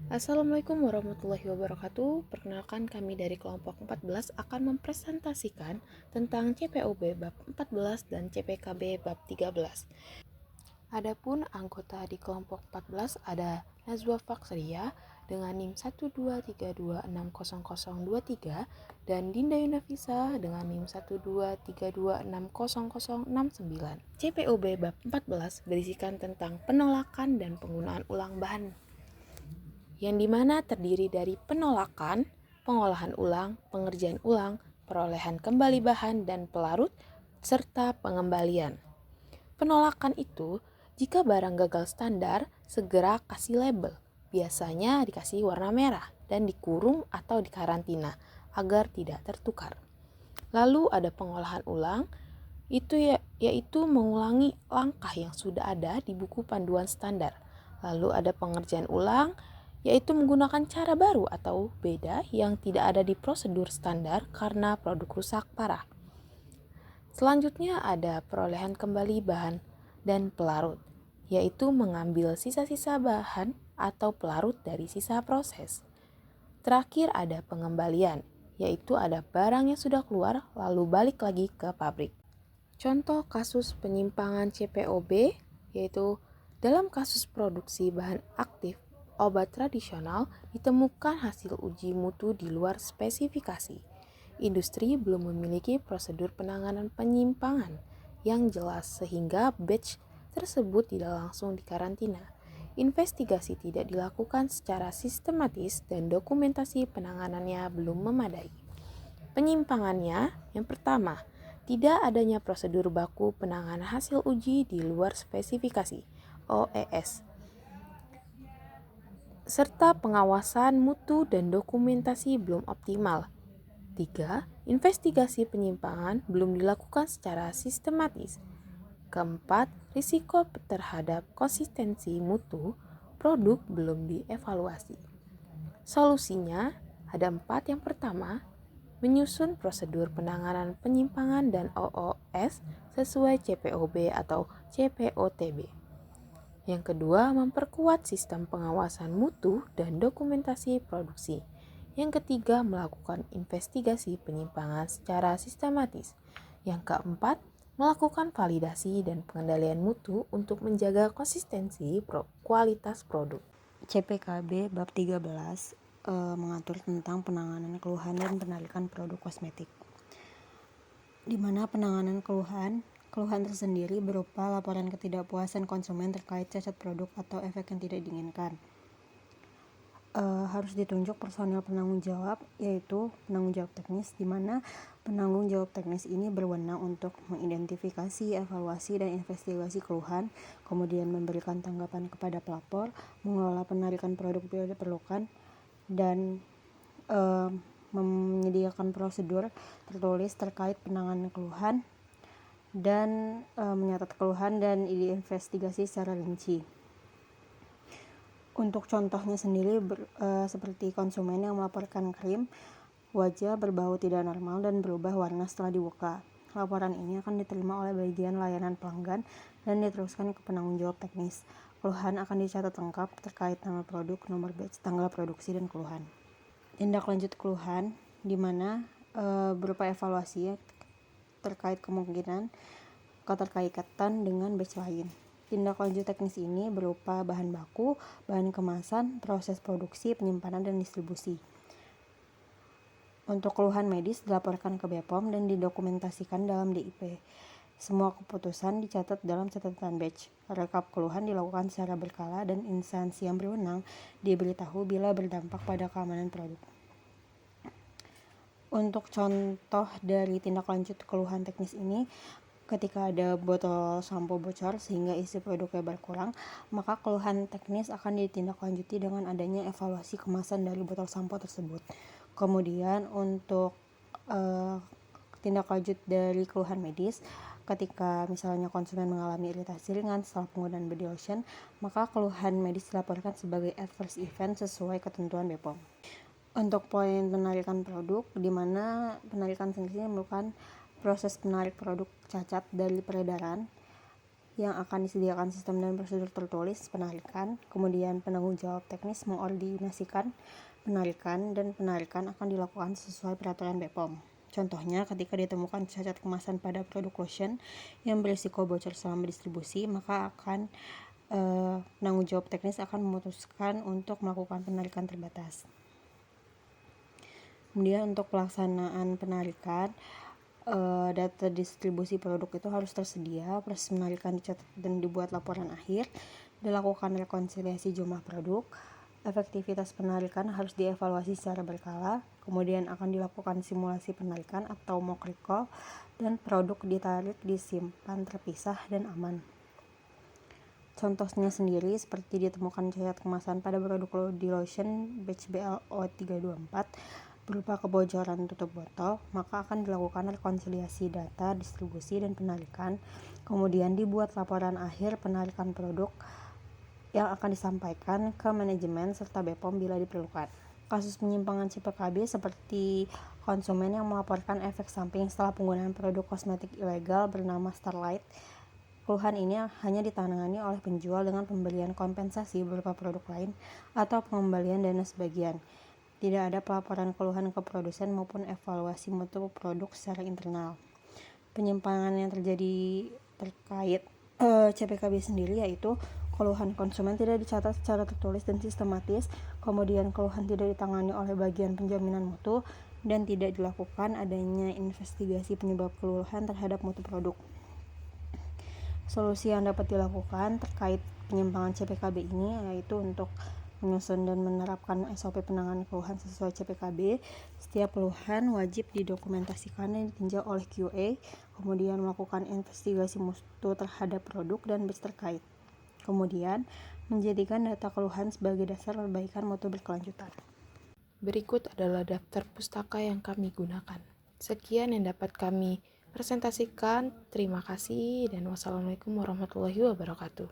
Assalamualaikum warahmatullahi wabarakatuh. Perkenalkan kami dari kelompok 14 akan mempresentasikan tentang CPOB bab 14 dan CPKB bab 13. Adapun anggota di kelompok 14 ada Nazwa Faksria dengan NIM 123260023 dan Dinda Yunafisa dengan NIM 123260069. CPOB bab 14 berisikan tentang penolakan dan penggunaan ulang bahan, yang dimana terdiri dari penolakan, pengolahan ulang, pengerjaan ulang, perolehan kembali bahan dan pelarut, serta pengembalian. Penolakan itu, jika barang gagal standar, segera kasih label. Biasanya dikasih warna merah dan dikurung atau dikarantina agar tidak tertukar. Lalu ada pengolahan ulang, yaitu mengulangi langkah yang sudah ada di buku panduan standar. Lalu ada pengerjaan ulang, yaitu menggunakan cara baru atau beda yang tidak ada di prosedur standar karena produk rusak parah. Selanjutnya ada perolehan kembali bahan dan pelarut, yaitu mengambil sisa-sisa bahan atau pelarut dari sisa proses. Terakhir ada pengembalian, yaitu ada barang yang sudah keluar lalu balik lagi ke pabrik. Contoh kasus penyimpangan CPOB yaitu dalam kasus produksi bahan aktif obat tradisional ditemukan hasil uji mutu di luar spesifikasi. Industri belum memiliki prosedur penanganan penyimpangan yang jelas sehingga batch tersebut tidak langsung dikarantina. Investigasi tidak dilakukan secara sistematis dan dokumentasi penanganannya belum memadai. Penyimpangannya, yang pertama, tidak adanya prosedur baku penanganan hasil uji di luar spesifikasi (OES), serta pengawasan mutu dan dokumentasi belum optimal. 3. Investigasi penyimpangan belum dilakukan secara sistematis. Keempat, risiko terhadap konsistensi mutu produk belum dievaluasi. Solusinya ada 4. Yang pertama, menyusun prosedur penanganan penyimpangan dan OOS sesuai CPOB atau CPOTB. Yang kedua, memperkuat sistem pengawasan mutu dan dokumentasi produksi. Yang ketiga, melakukan investigasi penyimpangan secara sistematis. Yang keempat, melakukan validasi dan pengendalian mutu untuk menjaga konsistensi kualitas produk. CPKB bab 13 mengatur tentang penanganan keluhan dan penarikan produk kosmetik. Di mana penanganan keluhan tersendiri berupa laporan ketidakpuasan konsumen terkait cacat produk atau efek yang tidak diinginkan. Harus ditunjuk personel penanggung jawab, yaitu penanggung jawab teknis, di mana penanggung jawab teknis ini berwenang untuk mengidentifikasi, evaluasi, dan investigasi keluhan, kemudian memberikan tanggapan kepada pelapor, mengelola penarikan produk bila diperlukan, dan menyediakan prosedur tertulis terkait penanganan keluhan, dan menyatat keluhan dan diinvestigasi secara rinci. Untuk contohnya sendiri seperti konsumen yang melaporkan krim wajah berbau tidak normal dan berubah warna setelah dibuka. Laporan ini akan diterima oleh bagian layanan pelanggan dan diteruskan ke penanggung jawab teknis. Keluhan akan dicatat lengkap terkait nama produk, nomor batch, tanggal produksi, dan keluhan. Tindak lanjut keluhan di mana berupa evaluasi terkait kemungkinan keterkaitan dengan batch lain. Tindak lanjut teknis ini berupa bahan baku, bahan kemasan, proses produksi, penyimpanan, dan distribusi. Untuk keluhan medis dilaporkan ke BPOM dan didokumentasikan dalam DIP. Semua keputusan dicatat dalam catatan batch. Rekap keluhan dilakukan secara berkala dan instansi yang berwenang diberitahu bila berdampak pada keamanan produk. Untuk contoh dari tindak lanjut keluhan teknis ini, ketika ada botol sampo bocor sehingga isi produknya berkurang, maka keluhan teknis akan ditindaklanjuti dengan adanya evaluasi kemasan dari botol sampo tersebut. Kemudian untuk tindak lanjut dari keluhan medis, ketika misalnya konsumen mengalami iritasi ringan setelah penggunaan body lotion, maka keluhan medis dilaporkan sebagai adverse event sesuai ketentuan BPOM. Untuk poin penarikan produk, di mana penarikan sendiri merupakan proses menarik produk cacat dari peredaran yang akan disediakan sistem dan prosedur tertulis penarikan, kemudian penanggung jawab teknis mengordinasikan penarikan, dan penarikan akan dilakukan sesuai peraturan BPOM. Contohnya, ketika ditemukan cacat kemasan pada produk lotion yang berisiko bocor selama distribusi, maka penanggung jawab teknis akan memutuskan untuk melakukan penarikan terbatas. Kemudian untuk pelaksanaan penarikan, data distribusi produk itu harus tersedia, proses penarikan dicatat dan dibuat laporan akhir, dilakukan rekonsiliasi jumlah produk, efektivitas penarikan harus dievaluasi secara berkala, kemudian akan dilakukan simulasi penarikan atau mock recall, dan produk ditarik, disimpan terpisah dan aman. Contohnya sendiri seperti ditemukan cacat kemasan pada produk body lotion batch BLO324 berupa kebocoran tutup botol, maka akan dilakukan rekonsiliasi data, distribusi, dan penarikan, kemudian dibuat laporan akhir penarikan produk yang akan disampaikan ke manajemen serta BPOM bila diperlukan. Kasus penyimpangan CPKB seperti konsumen yang melaporkan efek samping setelah penggunaan produk kosmetik ilegal bernama Starlight. Keluhan ini hanya ditangani oleh penjual dengan pemberian kompensasi berupa produk lain atau pengembalian dana sebagian. Tidak ada pelaporan keluhan ke produsen maupun evaluasi mutu produk secara internal. Penyimpangan yang terjadi terkait CPKB sendiri yaitu keluhan konsumen tidak dicatat secara tertulis dan sistematis, kemudian keluhan tidak ditangani oleh bagian penjaminan mutu, dan tidak dilakukan adanya investigasi penyebab keluhan terhadap mutu produk. Solusi yang dapat dilakukan terkait penyimpangan CPKB ini yaitu untuk menyusun dan menerapkan SOP penanganan keluhan sesuai CPKB. Setiap keluhan wajib didokumentasikan dan ditinjau oleh QA, kemudian melakukan investigasi mutu terhadap produk dan batch terkait. Kemudian, menjadikan data keluhan sebagai dasar perbaikan mutu berkelanjutan. Berikut adalah daftar pustaka yang kami gunakan. Sekian yang dapat kami presentasikan. Terima kasih dan wassalamualaikum warahmatullahi wabarakatuh.